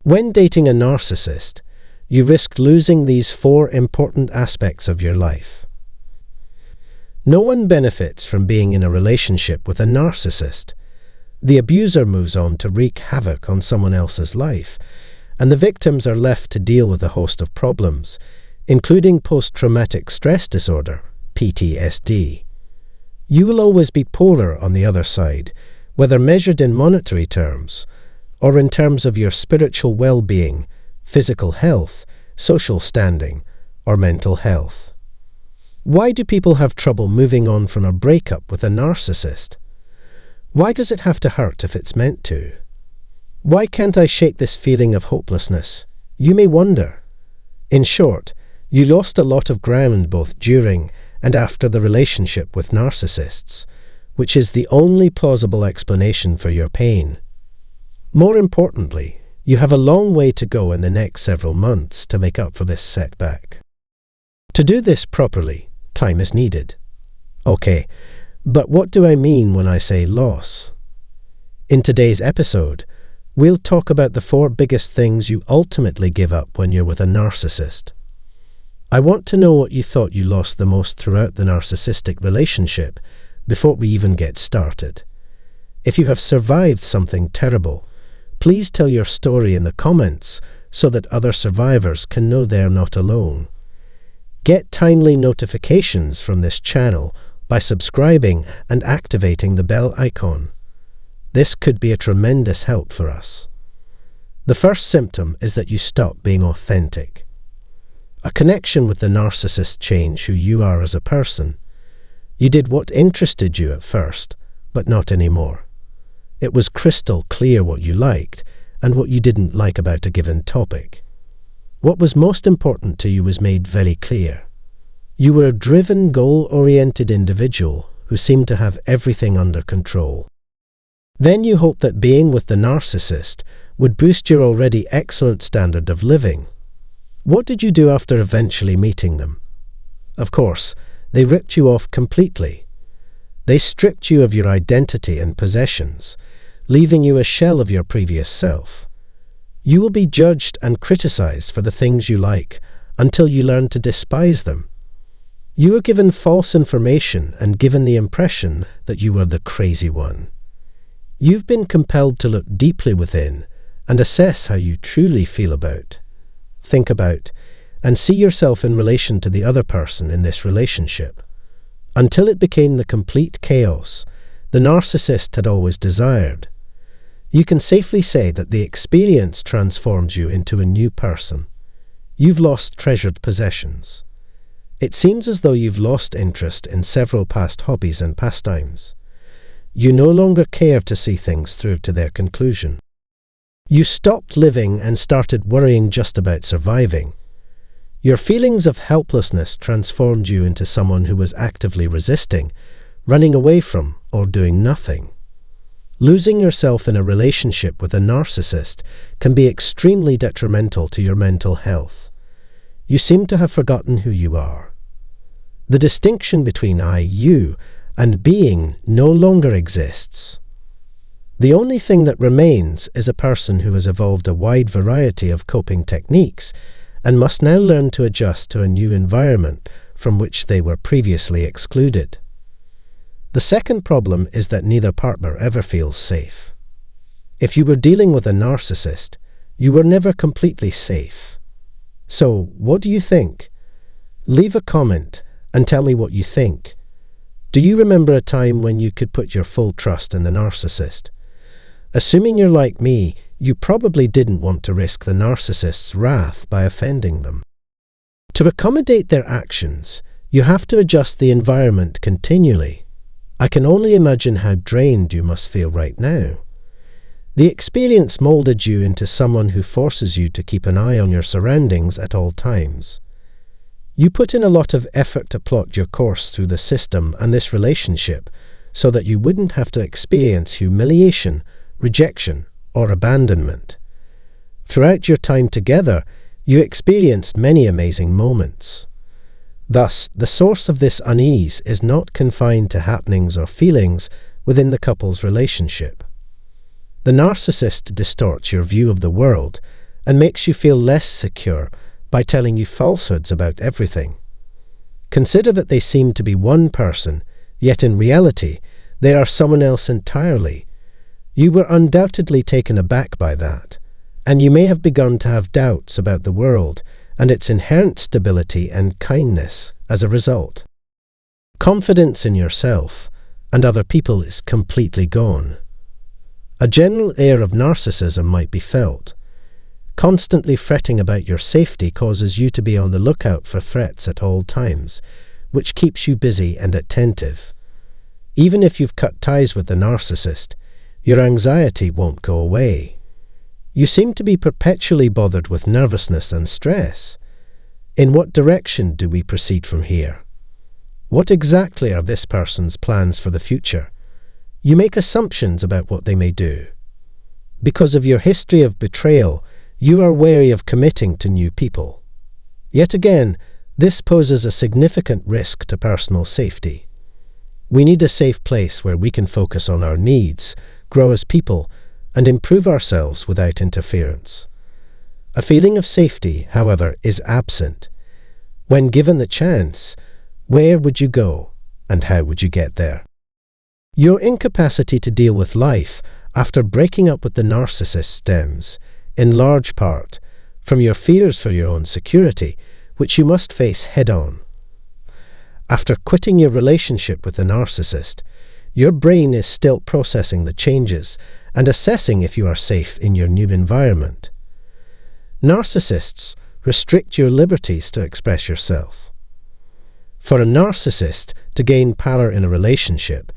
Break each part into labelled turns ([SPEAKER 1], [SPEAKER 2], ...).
[SPEAKER 1] When dating a narcissist, you risk losing these 4 important aspects of your life. No one benefits from being in a relationship with a narcissist. The abuser moves on to wreak havoc on someone else's life, and the victims are left to deal with a host of problems, including post-traumatic stress disorder, PTSD. You will always be poorer on the other side, whether measured in monetary terms or in terms of your spiritual well-being, physical health, social standing, or mental health. Why do people have trouble moving on from a breakup with a narcissist? Why does it have to hurt if it's meant to? Why can't I shake this feeling of hopelessness? You may wonder. In short, you lost a lot of ground both during and after the relationship with narcissists, which is the only plausible explanation for your pain. More importantly, you have a long way to go in the next several months to make up for this setback. To do this properly, time is needed. Okay, but what do I mean when I say loss? In today's episode, we'll talk about the 4 biggest things you ultimately give up when you're with a narcissist. I want to know what you thought you lost the most throughout the narcissistic relationship before we even get started. If you have survived something terrible, please tell your story in the comments so that other survivors can know they're not alone. Get timely notifications from this channel by subscribing and activating the bell icon. This could be a tremendous help for us. The first symptom is that you stop being authentic. A connection with the narcissist changed who you are as a person. You did what interested you at first, but not anymore. It was crystal clear what you liked and what you didn't like about a given topic. What was most important to you was made very clear. You were a driven, goal-oriented individual who seemed to have everything under control. Then you hoped that being with the narcissist would boost your already excellent standard of living. What did you do after eventually meeting them? Of course, they ripped you off completely. They stripped you of your identity and possessions, leaving you a shell of your previous self. You will be judged and criticized for the things you like until you learn to despise them. You were given false information and given the impression that you were the crazy one. You've been compelled to look deeply within and assess how you truly feel about, think about, and see yourself in relation to the other person in this relationship. Until it became the complete chaos the narcissist had always desired. You can safely say that the experience transformed you into a new person. You've lost treasured possessions. It seems as though you've lost interest in several past hobbies and pastimes. You no longer care to see things through to their conclusion. You stopped living and started worrying just about surviving. Your feelings of helplessness transformed you into someone who was actively resisting, running away from, or doing nothing. Losing yourself in a relationship with a narcissist can be extremely detrimental to your mental health. You seem to have forgotten who you are. The distinction between I, you, and being no longer exists. The only thing that remains is a person who has evolved a wide variety of coping techniques and must now learn to adjust to a new environment from which they were previously excluded. The second problem is that neither partner ever feels safe. If you were dealing with a narcissist, you were never completely safe. So, what do you think? Leave a comment and tell me what you think. Do you remember a time when you could put your full trust in the narcissist? Assuming you're like me, you probably didn't want to risk the narcissist's wrath by offending them. To accommodate their actions, you have to adjust the environment continually. I can only imagine how drained you must feel right now. The experience molded you into someone who forces you to keep an eye on your surroundings at all times. You put in a lot of effort to plot your course through the system and this relationship so that you wouldn't have to experience humiliation, rejection, or abandonment. Throughout your time together, you experienced many amazing moments. Thus, the source of this unease is not confined to happenings or feelings within the couple's relationship. The narcissist distorts your view of the world and makes you feel less secure by telling you falsehoods about everything. Consider that they seem to be one person, yet in reality, they are someone else entirely. You were undoubtedly taken aback by that, and you may have begun to have doubts about the world and its inherent stability and kindness as a result. Confidence in yourself and other people is completely gone. A general air of narcissism might be felt. Constantly fretting about your safety causes you to be on the lookout for threats at all times, which keeps you busy and attentive. Even if you've cut ties with the narcissist, your anxiety won't go away. You seem to be perpetually bothered with nervousness and stress. In what direction do we proceed from here? What exactly are this person's plans for the future? You make assumptions about what they may do. Because of your history of betrayal, you are wary of committing to new people. Yet again, this poses a significant risk to personal safety. We need a safe place where we can focus on our needs, grow as people, and improve ourselves without interference. A feeling of safety, however, is absent. When given the chance, where would you go, and how would you get there? Your incapacity to deal with life after breaking up with the narcissist stems, in large part, from your fears for your own security, which you must face head-on. After quitting your relationship with the narcissist, your brain is still processing the changes and assessing if you are safe in your new environment. Narcissists restrict your liberties to express yourself. For a narcissist to gain power in a relationship,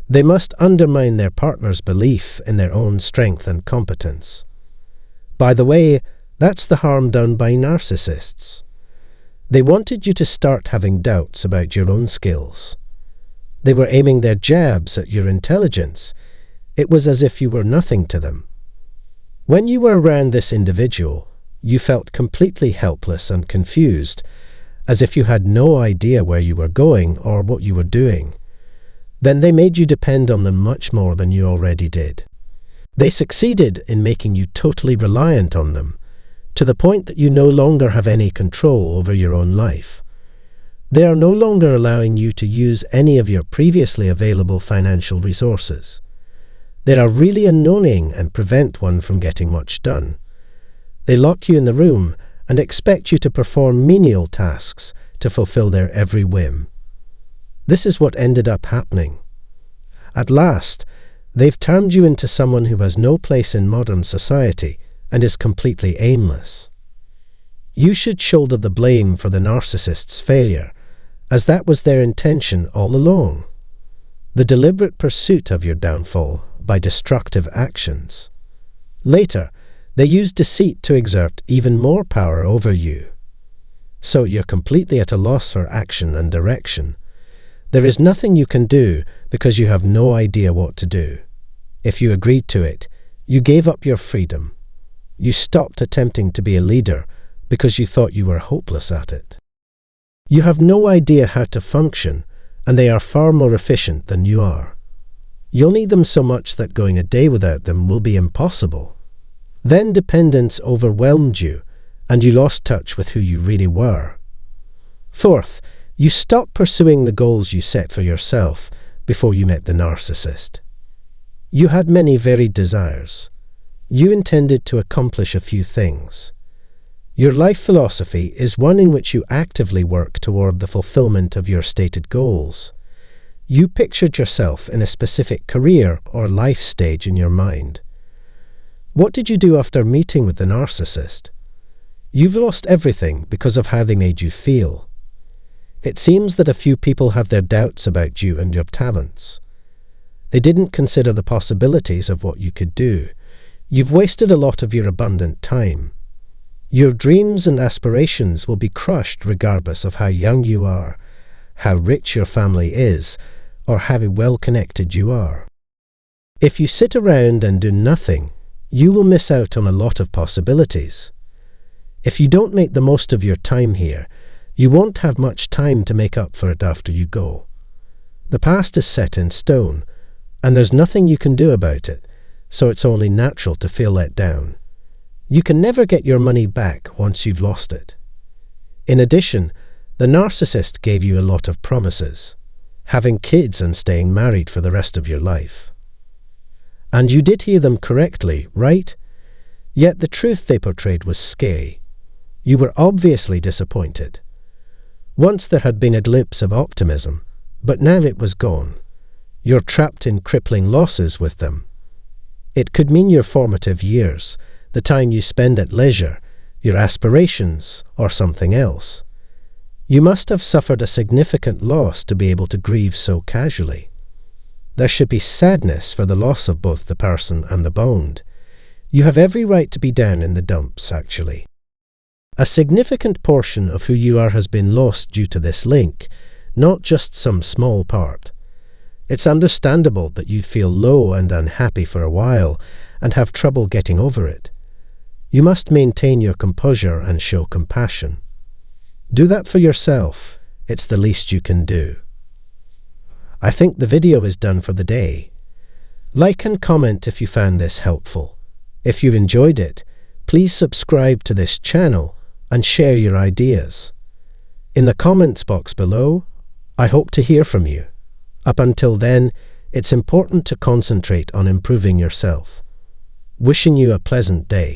[SPEAKER 1] they must undermine their partner's belief in their own strength and competence. By the way, that's the harm done by narcissists. They wanted you to start having doubts about your own skills. They were aiming their jabs at your intelligence. It was as if you were nothing to them. When you were around this individual, you felt completely helpless and confused, as if you had no idea where you were going or what you were doing. Then they made you depend on them much more than you already did. They succeeded in making you totally reliant on them, to the point that you no longer have any control over your own life. They are no longer allowing you to use any of your previously available financial resources. They are really annoying and prevent one from getting much done. They lock you in the room and expect you to perform menial tasks to fulfill their every whim. This is what ended up happening. At last, they've turned you into someone who has no place in modern society and is completely aimless. You should shoulder the blame for the narcissist's failure, as that was their intention all along. The deliberate pursuit of your downfall by destructive actions. Later, they use deceit to exert even more power over you. So you're completely at a loss for action and direction. There is nothing you can do because you have no idea what to do. If you agreed to it, you gave up your freedom. You stopped attempting to be a leader because you thought you were hopeless at it. You have no idea how to function, and they are far more efficient than you are. You'll need them so much that going a day without them will be impossible. Then dependence overwhelmed you, and you lost touch with who you really were. Fourth, you stopped pursuing the goals you set for yourself before you met the narcissist. You had many varied desires. You intended to accomplish a few things. Your life philosophy is one in which you actively work toward the fulfillment of your stated goals. You pictured yourself in a specific career or life stage in your mind. What did you do after meeting with the narcissist? You've lost everything because of how they made you feel. It seems that a few people have their doubts about you and your talents. They didn't consider the possibilities of what you could do. You've wasted a lot of your abundant time. Your dreams and aspirations will be crushed regardless of how young you are, how rich your family is, or how well connected you are. If you sit around and do nothing, you will miss out on a lot of possibilities. If you don't make the most of your time here, you won't have much time to make up for it after you go. The past is set in stone, and there's nothing you can do about it, so it's only natural to feel let down. You can never get your money back once you've lost it. In addition, the narcissist gave you a lot of promises, having kids and staying married for the rest of your life. And you did hear them correctly, right? Yet the truth they portrayed was scary. You were obviously disappointed. Once there had been a glimpse of optimism, but now it was gone. You're trapped in crippling losses with them. It could mean your formative years, the time you spend at leisure, your aspirations, or something else. You must have suffered a significant loss to be able to grieve so casually. There should be sadness for the loss of both the person and the bond. You have every right to be down in the dumps, actually. A significant portion of who you are has been lost due to this link, not just some small part. It's understandable that you feel low and unhappy for a while and have trouble getting over it. You must maintain your composure and show compassion. Do that for yourself. It's the least you can do. I think the video is done for the day. Like and comment if you found this helpful. If you enjoyed it, please subscribe to this channel and share your ideas. In the comments box below, I hope to hear from you. Up until then, it's important to concentrate on improving yourself. Wishing you a pleasant day.